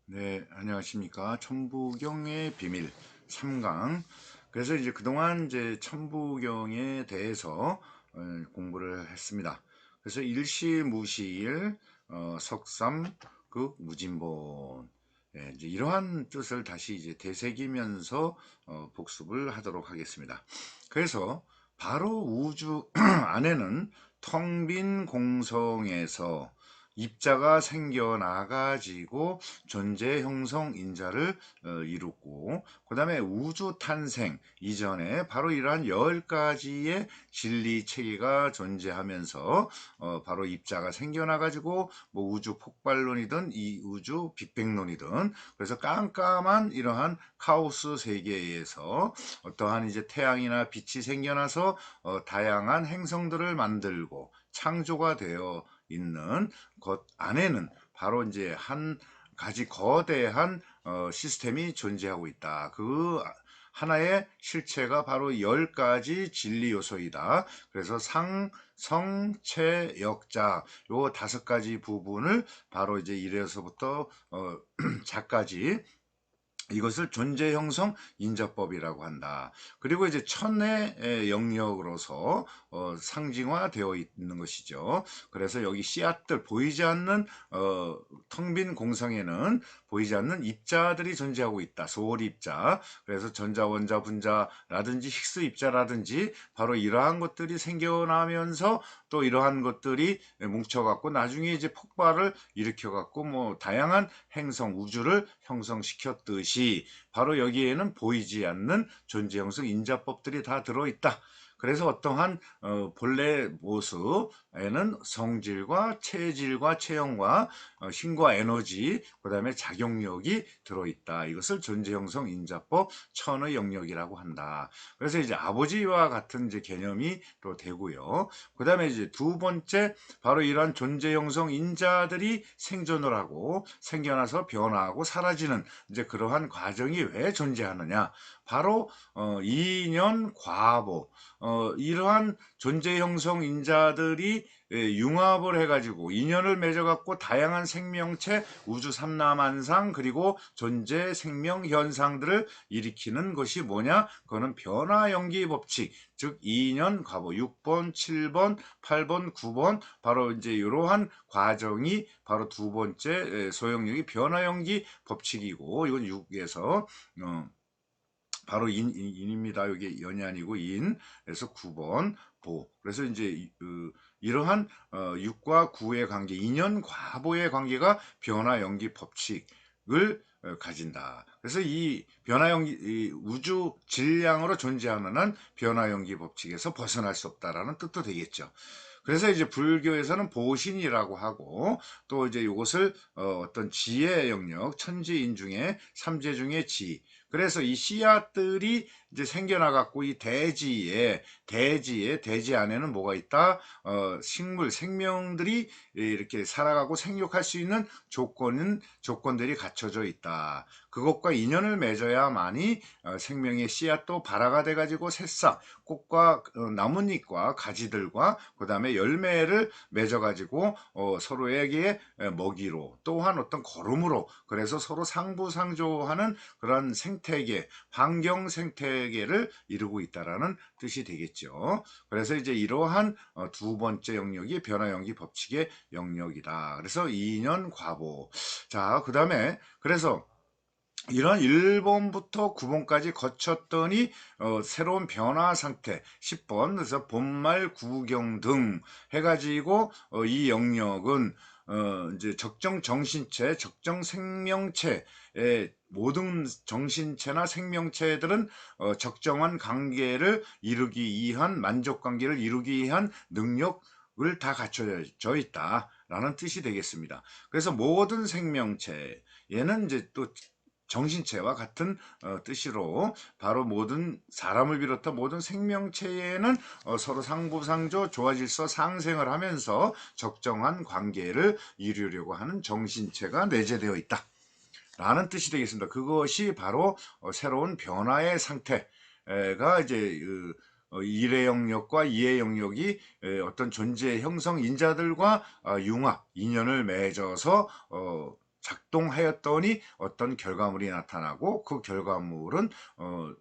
네, 안녕하십니까. 천부경의 비밀 3강. 그래서 이제 그동안 이제 천부경에 대해서 공부를 했습니다. 그래서 일시무시일, 석삼, 무진본. 예, 이제 이러한 뜻을 다시 이제 되새기면서 복습을 하도록 하겠습니다. 그래서 바로 우주 안에는 텅 빈 공성에서 입자가 생겨나가지고 존재 형성 인자를 이루고, 그 다음에 우주 탄생 이전에 바로 이러한 10가지의 진리 체계가 존재하면서 바로 입자가 생겨나가지고 뭐 우주 폭발론이든 이 우주 빅뱅론이든, 그래서 깜깜한 이러한 카오스 세계에서 어떠한 이제 태양이나 빛이 생겨나서 다양한 행성들을 만들고 창조가 되어 있는 것 안에는 바로 이제 한 가지 거대한 시스템이 존재하고 있다. 그 하나의 실체가 바로 10가지 진리 요소이다. 그래서 상, 성, 체, 역자 요 5가지 부분을 바로 이제 1에서부터 자까지 이것을 존재 형성 인자법이라고 한다. 그리고 이제 천의 영역으로서 상징화되어 있는 것이죠. 그래서 여기 씨앗들 보이지 않는 텅 빈 공성에는 보이지 않는 입자들이 존재하고 있다. 소월 입자. 그래서 전자, 원자, 분자라든지 힉스 입자라든지 바로 이러한 것들이 생겨나면서 또 이러한 것들이 뭉쳐갖고 나중에 이제 폭발을 일으켜갖고 뭐 다양한 행성, 우주를 형성시켰듯이 바로 여기에는 보이지 않는 존재 형성 인자법들이 다 들어있다. 그래서 어떠한 본래 모습에는 성질과 체질과 체형과 힘과 에너지, 그 다음에 작용력이 들어있다. 이것을 존재형성 인자법 천의 영역이라고 한다. 그래서 이제 아버지와 같은 이제 개념이 또 되고요. 그 다음에 이제 두 번째, 바로 이러한 존재형성 인자들이 생존을 하고 생겨나서 변화하고 사라지는 이제 그러한 과정이 왜 존재하느냐. 바로 이년 과보, 이러한 존재 형성 인자들이 융합을 해가지고 인연을 맺어갖고 다양한 생명체, 우주 삼라만상, 그리고 존재 생명 현상들을 일으키는 것이 뭐냐? 그거는 변화연기 법칙, 즉 이년 과보 6번, 7번, 8번, 9번, 바로 이제 이러한 과정이 바로 두 번째 소형력이 변화연기 법칙이고, 이건 6에서 바로 인입니다. 여기 연이 아니고 인. 그래서 9번 보. 그래서 이제 이러한 6과 9의 관계, 인연 과보의 관계가 변화 연기 법칙을 가진다. 그래서 이 변화 연기 우주 질량으로 존재하는 한 변화 연기 법칙에서 벗어날 수 없다라는 뜻도 되겠죠. 그래서 이제 불교에서는 보신이라고 하고, 또 이제 이것을 어떤 지혜 영역, 천지인 중에 삼재 중에 지. 그래서 이 씨앗들이 이제 생겨나갖고 이 대지 안에는 뭐가 있다? 식물, 생명들이 이렇게 살아가고 생육할 수 있는 조건들이 갖춰져 있다. 그것과 인연을 맺어야만이 생명의 씨앗도 발화가 돼가지고 새싹, 꽃과 나뭇잎과 가지들과 그 다음에 열매를 맺어가지고 서로에게 먹이로 또한 어떤 거름으로, 그래서 서로 상부상조하는 그런 생태계, 환경 생태계를 이루고 있다라는 뜻이 되겠죠. 그래서 이제 이러한 두 번째 영역이 변화연기 법칙의 영역이다. 그래서 이년 과보. 자, 그 다음에 그래서 이런 1번부터 9번까지 거쳤더니 새로운 변화 상태 10번, 그래서 본말 구경 등 해가지고 이 영역은 이제 적정 정신체, 적정 생명체의 모든 정신체나 생명체들은 적정한 관계를 이루기 위한, 만족 관계를 이루기 위한 능력을 다 갖춰져 있다라는 뜻이 되겠습니다. 그래서 모든 생명체, 얘는 이제 또 정신체와 같은 뜻으로 바로 모든 사람을 비롯한 모든 생명체에는 서로 상부상조, 조화질서 상생을 하면서 적정한 관계를 이루려고 하는 정신체가 내재되어 있다 라는 뜻이 되겠습니다. 그것이 바로 새로운 변화의 상태가 이제 1의 영역과 2의 영역이 어떤 존재 형성 인자들과 융합, 인연을 맺어서 작동하였더니 어떤 결과물이 나타나고 그 결과물은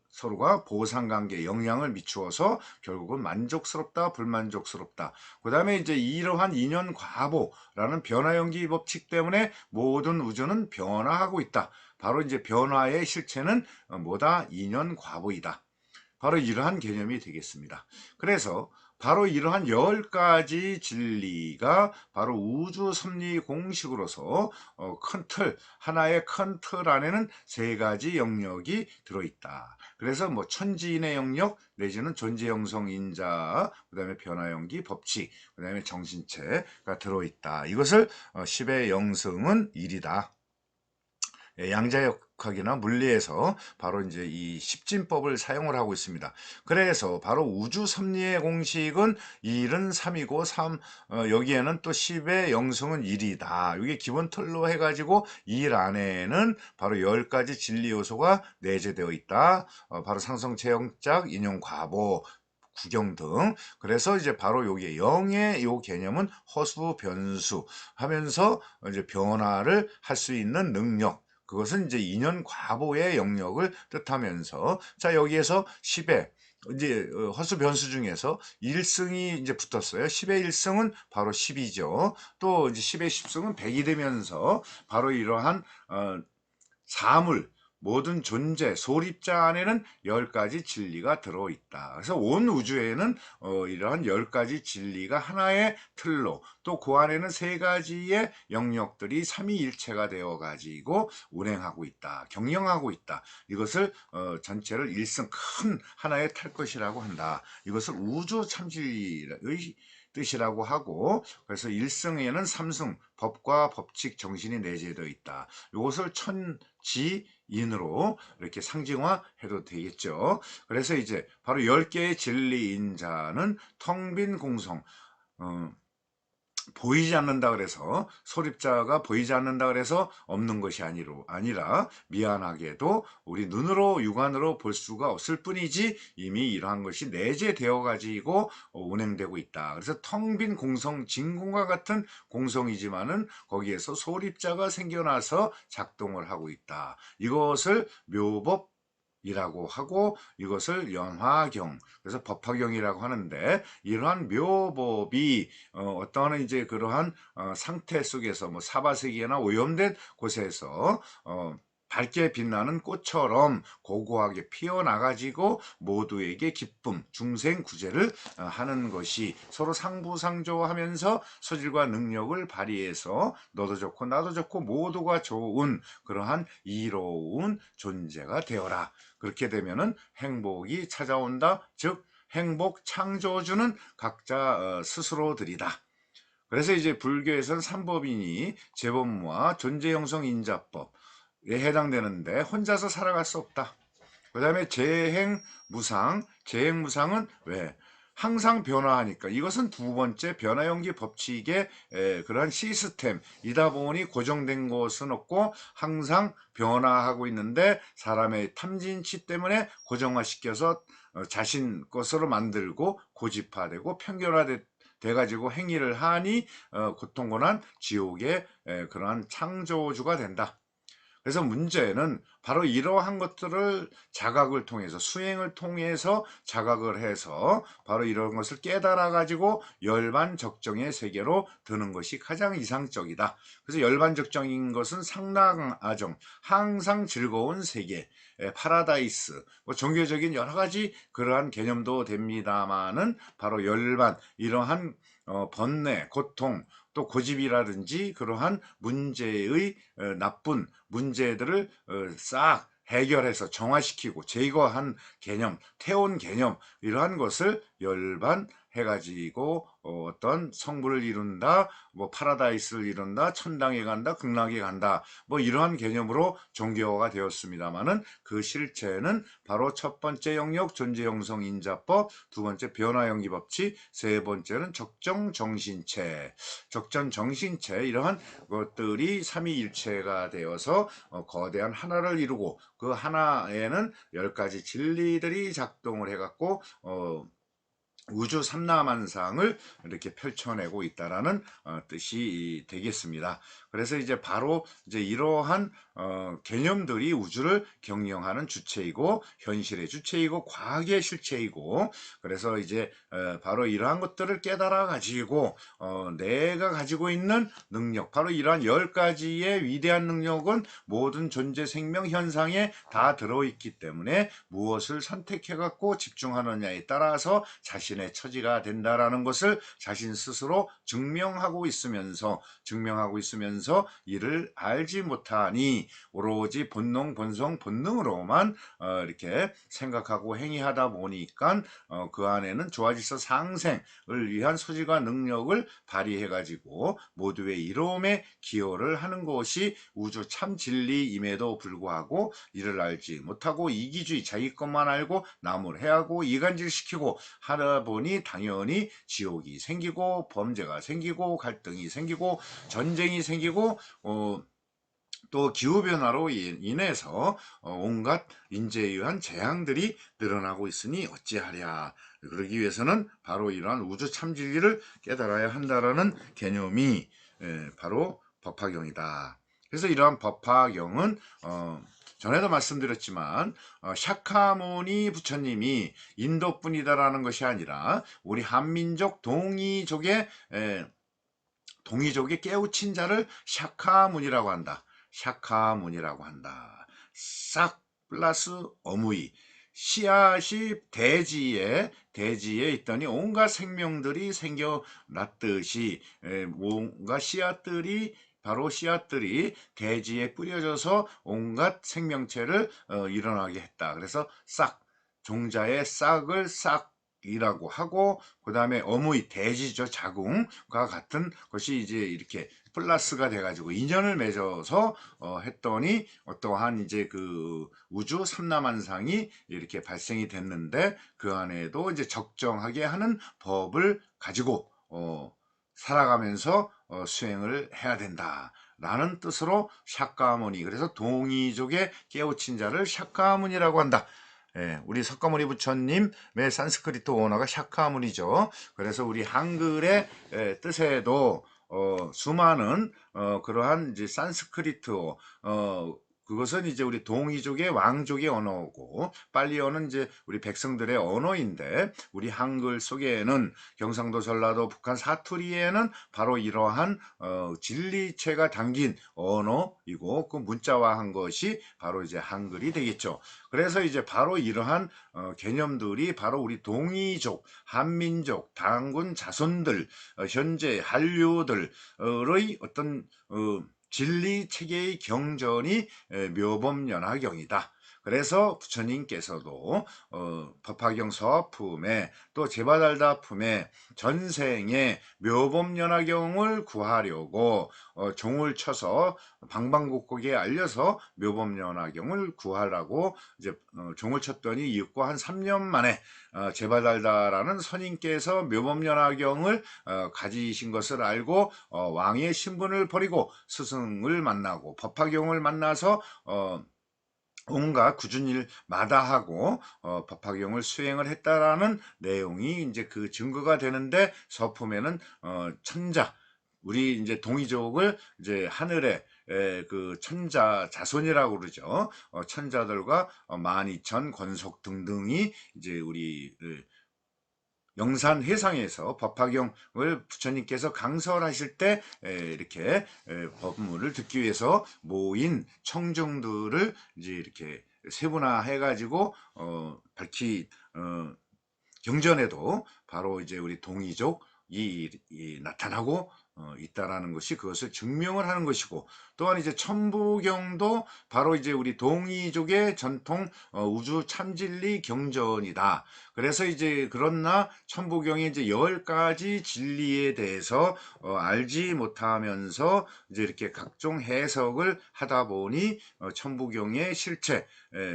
서로가 보상관계 영향을 미추어서 결국은 만족스럽다 불만족스럽다. 그 다음에 이제 이러한 인연 과보라는 변화연기 법칙 때문에 모든 우주는 변화하고 있다. 바로 이제 변화의 실체는 뭐다? 인연 과보이다. 바로 이러한 개념이 되겠습니다. 그래서 바로 이러한 10가지 진리가 바로 우주 섭리 공식으로서 큰 틀, 하나의 큰 틀 안에는 3가지 영역이 들어있다. 그래서 뭐 천지인의 영역 내지는 존재 형성 인자, 그 다음에 변화연기 법칙, 그 다음에 정신체가 들어있다. 이것을 10의 영성은 1이다. 양자역학이나 물리에서 바로 이제 이 십진법을 사용을 하고 있습니다. 그래서 바로 우주 섭리의 공식은 1은 3이고 여기에는 또 10의 영성은 1이다. 이게 기본 틀로 해가지고 1 안에는 바로 10가지 진리 요소가 내재되어 있다. 바로 상성체형짝, 인용 과보, 구경 등. 그래서 이제 바로 여기에 영의 요 개념은 허수 변수 하면서 이제 변화를 할 수 있는 능력, 그것은 이제 인연 과보의 영역을 뜻하면서, 자, 여기에서 10의 이제 허수 변수 중에서 1승이 이제 붙었어요. 10의 1승은 바로 10이죠. 또 이제 10의 10승은 100이 되면서 바로 이러한 사물, 모든 존재, 소립자 안에는 10가지 진리가 들어있다. 그래서 온 우주에는 이러한 10가지 진리가 하나의 틀로, 또 그 안에는 3가지의 영역들이 삼위일체가 되어가지고 운행하고 있다. 경영하고 있다. 이것을 전체를 일승 큰 하나의 탈 것이라고 한다. 이것을 우주 참진리의 뜻이라고 하고, 그래서 1승에는 3승, 법과 법칙 정신이 내재되어 있다. 이것을 천지인으로 이렇게 상징화해도 되겠죠. 그래서 이제 바로 10개의 진리인자는 텅 빈 공성, 보이지 않는다 그래서, 소립자가 보이지 않는다 그래서 없는 것이 아니라 미안하게도 우리 눈으로 육안으로 볼 수가 없을 뿐이지 이미 이러한 것이 내재되어 가지고 운행되고 있다. 그래서 텅 빈 공성, 진공과 같은 공성이지만은 거기에서 소립자가 생겨나서 작동을 하고 있다. 이것을 묘법 이라고 하고, 이것을 연화경, 그래서 법화경이라고 하는데, 이러한 묘법이 어떠한 이제 그러한 상태 속에서 뭐 사바세계나 오염된 곳에서 밝게 빛나는 꽃처럼 고고하게 피어나가지고 모두에게 기쁨, 중생구제를 하는 것이, 서로 상부상조하면서 소질과 능력을 발휘해서 너도 좋고 나도 좋고 모두가 좋은 그러한 이로운 존재가 되어라. 그렇게 되면은 행복이 찾아온다. 즉 행복 창조주는 각자 스스로들이다. 그래서 이제 불교에서는 삼법이니 재범무와 존재형성 인자법에 해당되는데, 혼자서 살아갈 수 없다. 그 다음에 재행무상은 왜? 항상 변화하니까. 이것은 두 번째 변화연기 법칙의 그러한 시스템이다 보니 고정된 것은 없고 항상 변화하고 있는데, 사람의 탐진치 때문에 고정화시켜서 자신 것으로 만들고 고집화되고 편견화돼 가지고 행위를 하니 고통고난 지옥의 그러한 창조주가 된다. 그래서 문제는 바로 이러한 것들을 자각을 통해서, 수행을 통해서 자각을 해서 바로 이런 것을 깨달아 가지고 열반적정의 세계로 드는 것이 가장 이상적이다. 그래서 열반적정인 것은 상당아정, 항상 즐거운 세계, 파라다이스, 뭐 종교적인 여러 가지 그러한 개념도 됩니다만은, 바로 열반, 이러한 번뇌, 고통, 또 고집이라든지 그러한 문제의 나쁜 문제들을 싹 해결해서 정화시키고 제거한 개념, 태운 개념, 이러한 것을 열반해가지고 어떤 성부를 이룬다, 뭐 파라다이스를 이룬다, 천당에 간다, 극락에 간다, 뭐 이러한 개념으로 종교화가 되었습니다만은, 그 실체는 바로 첫 번째 영역 존재형성 인자법, 두 번째 변화연기 법칙, 세 번째는 적정정신체, 적정정신체, 이러한 것들이 삼위일체가 되어서 거대한 하나를 이루고, 그 하나에는 10가지 진리들이 작동을 해갖고 우주 삼라만상을 이렇게 펼쳐내고 있다라는 뜻이 되겠습니다. 그래서 이제 바로 이제 이러한 개념들이 우주를 경영하는 주체이고 현실의 주체이고 과학의 실체이고, 그래서 이제 바로 이러한 것들을 깨달아 가지고 내가 가지고 있는 능력, 바로 이러한 10가지의 위대한 능력은 모든 존재 생명 현상에 다 들어있기 때문에 무엇을 선택해 갖고 집중하느냐에 따라서 자신의 처지가 된다라는 것을 자신 스스로 증명하고 있으면서 이를 알지 못하니 오로지 본능, 본성, 본능으로만 이렇게 생각하고 행위하다 보니까 그 안에는 조화질서 상생을 위한 소질과 능력을 발휘해 가지고 모두의 이로움에 기여를 하는 것이 우주 참 진리임에도 불구하고 이를 알지 못하고 이기주의, 자기 것만 알고 남을 해하고 이간질시키고 하다 보니 당연히 지옥이 생기고 범죄가 생기고 갈등이 생기고 전쟁이 생기고 또 기후변화로 인해서 온갖 인재에 의한 재앙들이 늘어나고 있으니 어찌하랴. 그러기 위해서는 바로 이러한 우주 참진리를 깨달아야 한다라는 개념이 바로 법화경이다. 그래서 이러한 법화경은 전에도 말씀드렸지만 샤카모니 부처님이 인도뿐이다라는 것이 아니라 우리 한민족 동이족의 깨우친 자를 샤카문이라고 한다. 샤카문이라고 한다. 싹 플러스 어무이. 씨앗이 대지에 있더니 온갖 생명들이 생겨났듯이 뭔가 바로 씨앗들이 대지에 뿌려져서 온갖 생명체를 일어나게 했다. 그래서 싹, 종자의 싹을 싹이라고 하고, 그 다음에 어무이, 대지죠. 자궁과 같은 것이 이제 이렇게 플러스가 돼가지고 인연을 맺어서 했더니 어떠한 이제 그 우주 삼라만상이 이렇게 발생이 됐는데, 그 안에도 이제 적정하게 하는 법을 가지고 살아가면서 수행을 해야 된다 라는 뜻으로 샤카무니, 그래서 동이족의 깨우친 자를 샤카무니라고 한다. 우리 석가모니 부처님의 산스크리트 원어가 샤카무니죠. 그래서 우리 한글의 뜻에도 수많은 그러한 이제 산스크리트 그것은 이제 우리 동이족의 왕족의 언어고, 빨리어는 이제 우리 백성들의 언어인데, 우리 한글 속에는 경상도, 전라도, 북한 사투리에는 바로 이러한 진리체가 담긴 언어이고, 그 문자화한 것이 바로 이제 한글이 되겠죠. 그래서 이제 바로 이러한 개념들이 바로 우리 동이족, 한민족, 당군 자손들, 현재 한류들의 어떤 진리 체계의 경전이 묘법연화경이다. 그래서 부처님께서도 법화경 서품에 또 제바달다품에 전생에 묘법연화경을 구하려고 종을 쳐서 방방곡곡에 알려서 묘법연화경을 구하라고 이제 종을 쳤더니 이윽고 한 3년 만에 제바달다라는 선인께서 묘법연화경을 가지신 것을 알고 왕의 신분을 버리고 스승을 만나고 법화경을 만나서 온갖 굳은 일 마다하고 법화경을 수행을 했다라는 내용이 이제 그 증거가 되는데, 서품에는 천자, 우리 이제 동이족을 이제 하늘에 그 천자 자손이라고 그러죠. 천자들과 12,000 권속 등등이 이제 우리 영산 회상에서 법화경을 부처님께서 강설하실 때 이렇게 법문을 듣기 위해서 모인 청중들을 이제 이렇게 세분화해 가지고 경전에도 바로 이제 우리 동이족이 나타나고 있다라는 것이 그것을 증명을 하는 것이고, 또한 이제 천부경도 바로 이제 우리 동이족의 전통 우주 참진리 경전이다. 그래서 이제 그러나 천부경의 이제 10가지 진리에 대해서 알지 못하면서 이제 이렇게 각종 해석을 하다 보니 천부경의 실체,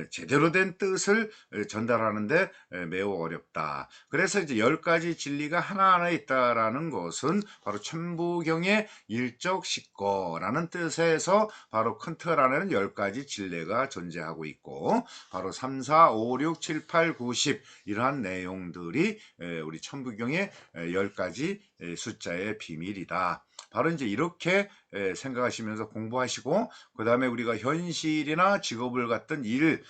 제대로 된 뜻을 전달하는데 매우 어렵다. 그래서 이제 10가지 진리가 하나하나 있다라는 것은 바로 천부경의 일적식거라는 뜻에서 바로 큰 틀 안에는 10가지 진리가 존재하고 있고, 바로 3, 4, 5, 6, 7, 8, 9, 10 이러한 이러한 내용들이 우리 천부경의 10가지 숫자의 비밀이다. 바로 이제 이렇게 생각하시면서 공부하시고, 그 다음에 우리가 현실이나 직업을 갖던 일을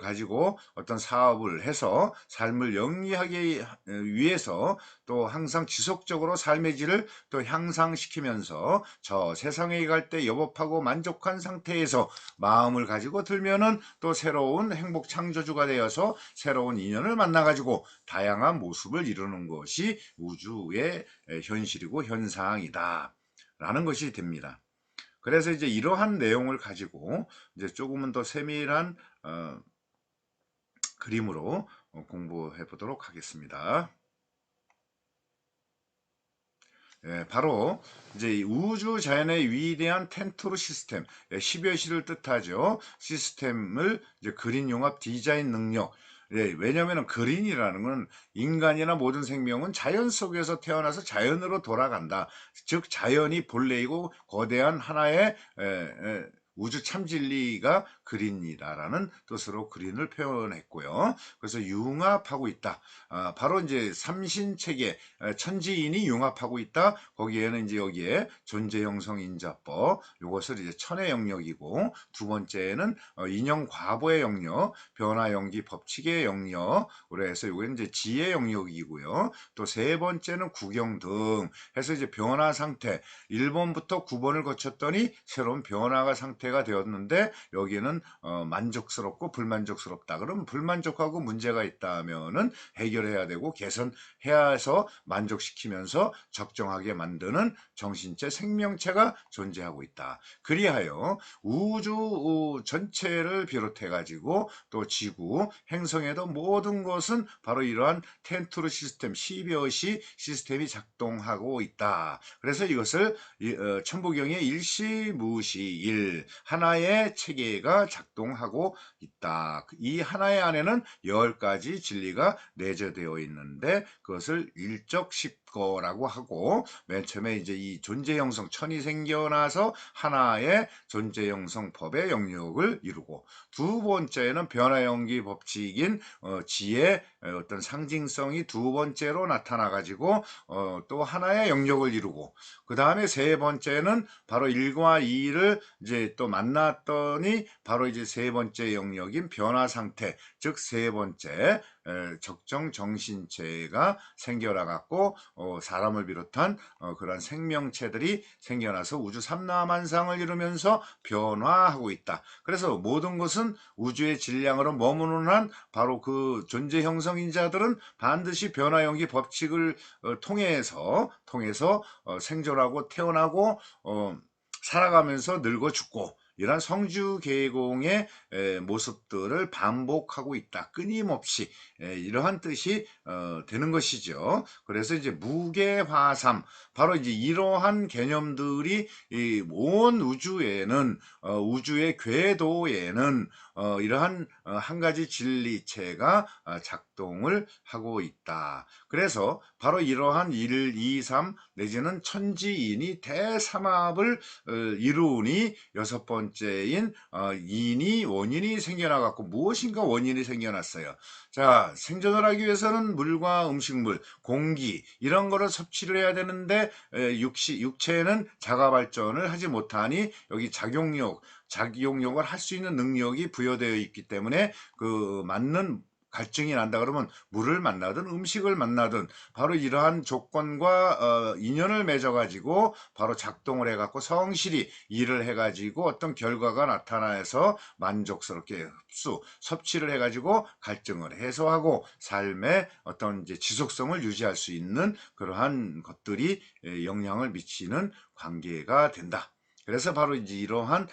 가지고 어떤 사업을 해서 삶을 영위하기 위해서 또 항상 지속적으로 삶의 질을 또 향상시키면서 저 세상에 갈 때 여법하고 만족한 상태에서 마음을 가지고 들면은 또 새로운 행복 창조주가 되어서 새로운 인연을 만나가지고 다양한 모습을 이루는 것이 우주의 현실이고 현상이다 라는 것이 됩니다. 그래서 이제 이러한 내용을 가지고 이제 조금은 더 세밀한 그림으로 공부해 보도록 하겠습니다. 바로 이제 우주 자연의 위대한 텐토르 시스템, 10여 시를 뜻하죠. 시스템을 이제 그린 용합 디자인 능력. 왜냐하면 그린이라는 건 인간이나 모든 생명은 자연 속에서 태어나서 자연으로 돌아간다. 즉 자연이 본래이고 거대한 하나의 우주 참진리가 그린이다라는 뜻으로 그린을 표현했고요. 그래서 융합하고 있다. 바로 이제 삼신체계 천지인이 융합하고 있다. 거기에는 이제 여기에 존재형성인자법, 요것을 이제 천의 영역이고, 두 번째는 인형 과보의 영역, 변화연기 법칙의 영역, 그래서 요게 이제 지의 영역이고요. 또 세 번째는 구경 등 해서 이제 변화 상태, 1번부터 9번을 거쳤더니 새로운 변화가 상태가 되었는데, 여기는 만족스럽고 불만족스럽다. 그럼 불만족하고 문제가 있다면은 해결해야 되고 개선해야 해서 만족시키면서 적정하게 만드는 정신체 생명체가 존재하고 있다. 그리하여 우주 전체를 비롯해 가지고 또 지구, 행성에도 모든 것은 바로 이러한 텐트루 시스템, 10여시 시스템이 작동하고 있다. 그래서 이것을 천부경의 일시무시일 하나의 체계가 작동하고 있다. 이 하나의 안에는 10가지 진리가 내재되어 있는데 그것을 일적십거라고 하고, 맨 처음에 이제 이 존재형성 천이 생겨나서 하나의 존재형성 법의 영역을 이루고, 두 번째는 변화연기 법칙인 지의 어떤 상징성이 두 번째로 나타나 가지고 또 하나의 영역을 이루고, 그 다음에 세 번째는 바로 1과 2를 이제 또 만났더니 바로 이제 세 번째 영역인 변화 상태, 즉 세 번째 적정 정신체가 생겨나갖고 사람을 비롯한 그러한 생명체들이 생겨나서 우주 삼라만상을 이루면서 변화하고 있다. 그래서 모든 것은 우주의 질량으로 머무는 한 바로 그 존재 형성인자들은 반드시 변화연기 법칙을 통해서 생존하고 태어나고 살아가면서 늙어 죽고, 이러한 성주계공의 모습들을 반복하고 있다. 끊임없이 이러한 뜻이 되는 것이죠. 그래서 이제 무게화삼, 바로 이제 이러한 개념들이 온 우주에는 우주의 궤도에는 이러한 한 가지 진리체가 작동을 하고 있다. 그래서 바로 이러한 1, 2, 3 내지는 천지인이 대삼합을 이루니 여섯 번째인 인이 원인이 생겨나갖고 무엇인가 원인이 생겨났어요. 자, 생존을 하기 위해서는 물과 음식물, 공기 이런 거를 섭취를 해야 되는데 육체는 자가 발전을 하지 못하니 여기 작용력을 할 수 있는 능력이 부여되어 있기 때문에 그 맞는 갈증이 난다 그러면 물을 만나든 음식을 만나든 바로 이러한 조건과 인연을 맺어가지고 바로 작동을 해갖고 성실히 일을 해가지고 어떤 결과가 나타나서 만족스럽게 섭취를 해가지고 갈증을 해소하고 삶의 어떤 이제 지속성을 유지할 수 있는 그러한 것들이 영향을 미치는 관계가 된다. 그래서 바로 이제 이러한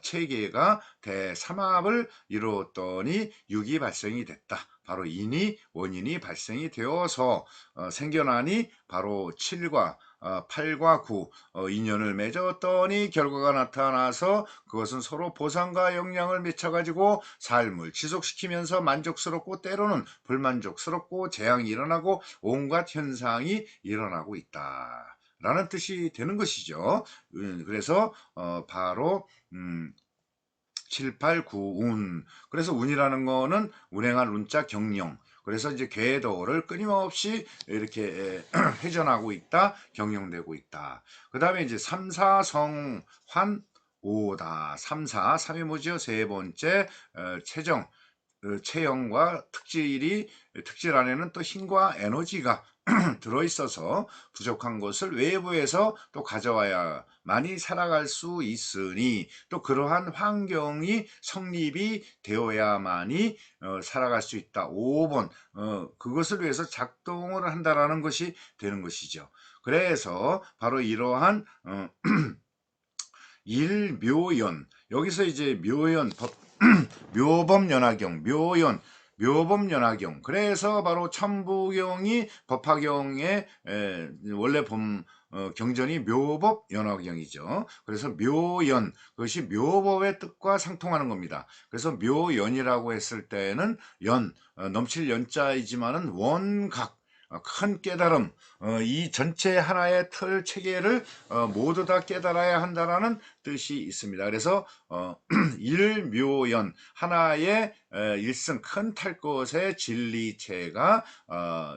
체계가 대삼합을 이루었더니 육이 발생이 됐다. 바로 인이 원인이 발생이 되어서 생겨나니 바로 7과 8과 9 인연을 맺었더니 결과가 나타나서 그것은 서로 보상과 영향을 미쳐가지고 삶을 지속시키면서 만족스럽고 때로는 불만족스럽고 재앙이 일어나고 온갖 현상이 일어나고 있다 라는 뜻이 되는 것이죠. 그래서 바로 7, 8, 9, 운. 그래서 운이라는 거는 운행할 운자 경령. 그래서 이제 궤도를 끊임없이 이렇게 회전하고 있다, 경영되고 있다. 그 다음에 이제 3, 4, 성, 환, 오다. 3, 4, 3이 뭐죠? 세 번째, 체정, 체형과 특질 안에는 또 힘과 에너지가 들어있어서 부족한 것을 외부에서 또 가져와야만이 살아갈 수 있으니 또 그러한 환경이 성립이 되어야만이 살아갈 수 있다. 5번 그것을 위해서 작동을 한다라는 것이 되는 것이죠. 그래서 바로 이러한 일묘연 여기서 이제 묘연 묘법연화경 묘법연화경 그래서 바로 천부경이 법화경의 원래 경전이 묘법연화경이죠. 그래서 묘연 그것이 묘법의 뜻과 상통하는 겁니다. 그래서 묘연이라고 했을 때는 넘칠 연자이지만은 원각 큰 깨달음, 이 전체 하나의 틀 체계를 모두 다 깨달아야 한다라는 뜻이 있습니다. 그래서 일묘연 하나의 일승 큰 탈 것의 진리체가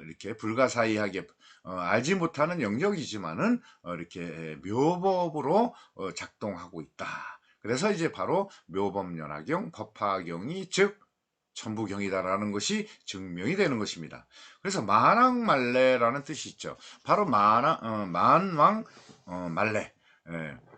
이렇게 불가사의하게 알지 못하는 영역이지만은 이렇게 묘법으로 작동하고 있다. 그래서 이제 바로 묘법연화경, 법화경이 즉 천부경이다라는 것이 증명이 되는 것입니다. 그래서 만왕말래라는 뜻이 있죠. 바로 만왕 말래.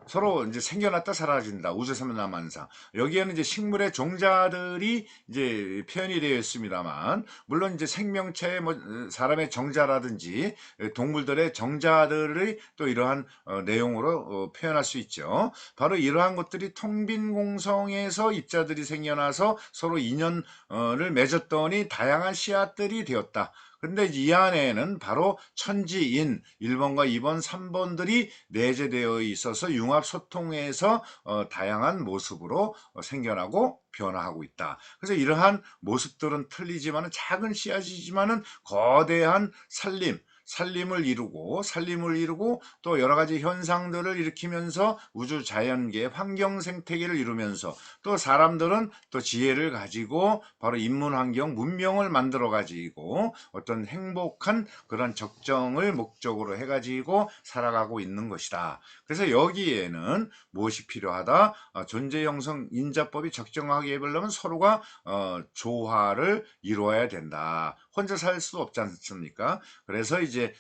서로 이제 생겨났다 사라진다. 우주삼라만상. 여기에는 이제 식물의 종자들이 이제 표현이 되어 있습니다만, 물론 이제 생명체의 사람의 정자라든지 동물들의 정자들의 또 이러한 내용으로 표현할 수 있죠. 바로 이러한 것들이 통빈공성에서 입자들이 생겨나서 서로 인연을 맺었더니 다양한 씨앗들이 되었다. 근데 이 안에는 바로 천지인 1번과 2번, 3번들이 내재되어 있어서 융합 소통해서 다양한 모습으로 생겨나고 변화하고 있다. 그래서 이러한 모습들은 틀리지만은 작은 씨앗이지만은 거대한 살림을 이루고 또 여러 가지 현상들을 일으키면서 우주 자연계 환경 생태계를 이루면서 또 사람들은 또 지혜를 가지고 바로 인문 환경 문명을 만들어 가지고 어떤 행복한 그런 적정을 목적으로 해 가지고 살아가고 있는 것이다. 그래서 여기에는 무엇이 필요하다? 존재 형성 인자법이 적정하게 해보려면 서로가 조화를 이루어야 된다. 혼자 살 수 없지 않습니까? 그래서 이제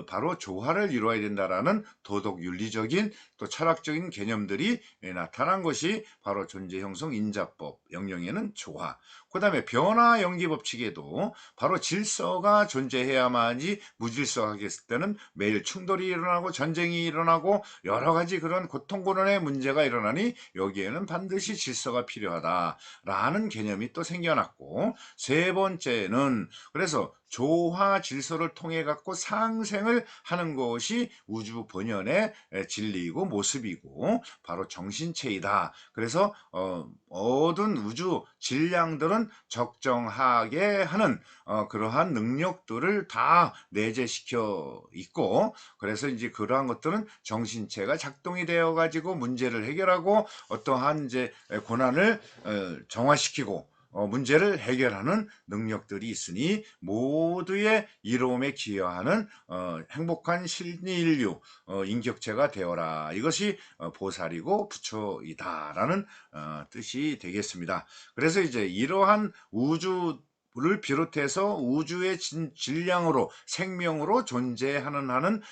바로 조화를 이루어야 된다라는 도덕 윤리적인 또 철학적인 개념들이 나타난 것이 바로 존재 형성 인자법 영영에는 조화. 그 다음에 변화 연기 법칙에도 바로 질서가 존재해야만이 무질서가 하겠을 때는 매일 충돌이 일어나고 전쟁이 일어나고 여러 가지 그런 고통고난의 문제가 일어나니 여기에는 반드시 질서가 필요하다라는 개념이 또 생겨났고, 세 번째는 그래서 조화 질서를 통해 갖고 상생을 하는 것이 우주 본연의 진리이고 모습이고 바로 정신체이다. 그래서 모든 우주 질량들은 적정하게 하는 그러한 능력들을 다 내재시켜 있고, 그래서 이제 그러한 것들은 정신체가 작동이 되어 가지고 문제를 해결하고 어떠한 이제 고난을 정화시키고 문제를 해결하는 능력들이 있으니 모두의 이로움에 기여하는 행복한 실리인류 인격체가 되어라. 이것이 보살이고 부처이다라는 뜻이 되겠습니다. 그래서 이제 이러한 우주를 비롯해서 우주의 질량으로 생명으로 존재하는 한은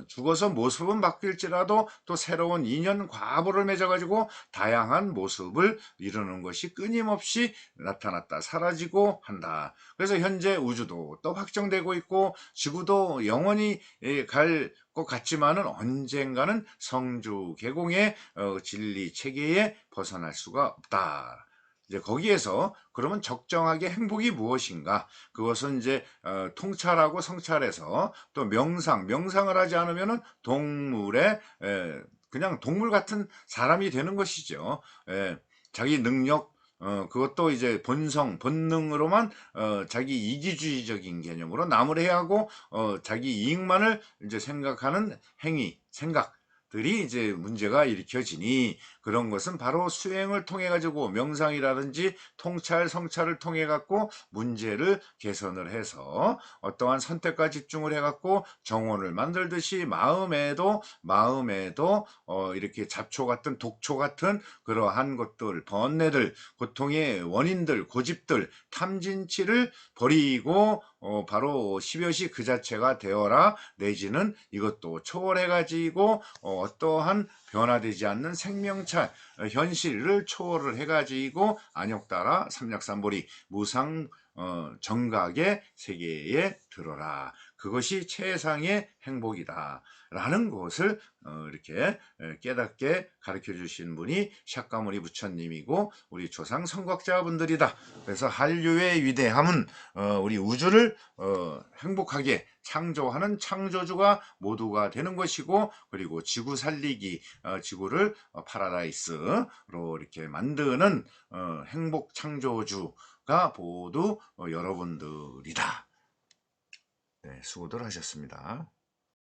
죽어서 모습은 바뀔지라도 또 새로운 인연 과보를 맺어가지고 다양한 모습을 이루는 것이 끊임없이 나타났다 사라지고 한다. 그래서 현재 우주도 또 확정되고 있고 지구도 영원히 갈 것 같지만은 언젠가는 성주 개공의 진리 체계에 벗어날 수가 없다. 이제 거기에서 그러면 적정하게 행복이 무엇인가? 그것은 이제 통찰하고 성찰해서 또 명상을 하지 않으면은 동물의 그냥 동물 같은 사람이 되는 것이죠. 자기 능력 그것도 이제 본능으로만 자기 이기주의적인 개념으로 남을 해하고 자기 이익만을 이제 생각하는 행위, 생각 들이 이제 문제가 일으켜지니 그런 것은 바로 수행을 통해 가지고 명상이라든지 통찰, 성찰을 통해 갖고 문제를 개선을 해서 어떠한 선택과 집중을 해 갖고 정원을 만들듯이 마음에도 이렇게 잡초 같은 독초 같은 그러한 것들, 번뇌들, 고통의 원인들, 고집들, 탐진치를 버리고 바로 십여시 그 자체가 되어라, 내지는 이것도 초월해 가지고 어떠한 변화되지 않는 생명차 현실을 초월을 해 가지고 안욕따라 삼략삼보리 무상 정각의 세계에 들어라. 그것이 최상의 행복이다 라는 것을 이렇게 깨닫게 가르쳐 주신 분이 샤카무니 부처님이고 우리 조상 선각자분들이다. 그래서 한류의 위대함은 우리 우주를 행복하게 창조하는 창조주가 모두가 되는 것이고, 그리고 지구 살리기, 지구를 파라다이스로 이렇게 만드는 행복 창조주가 모두 여러분들이다. 네, 수고들 하셨습니다.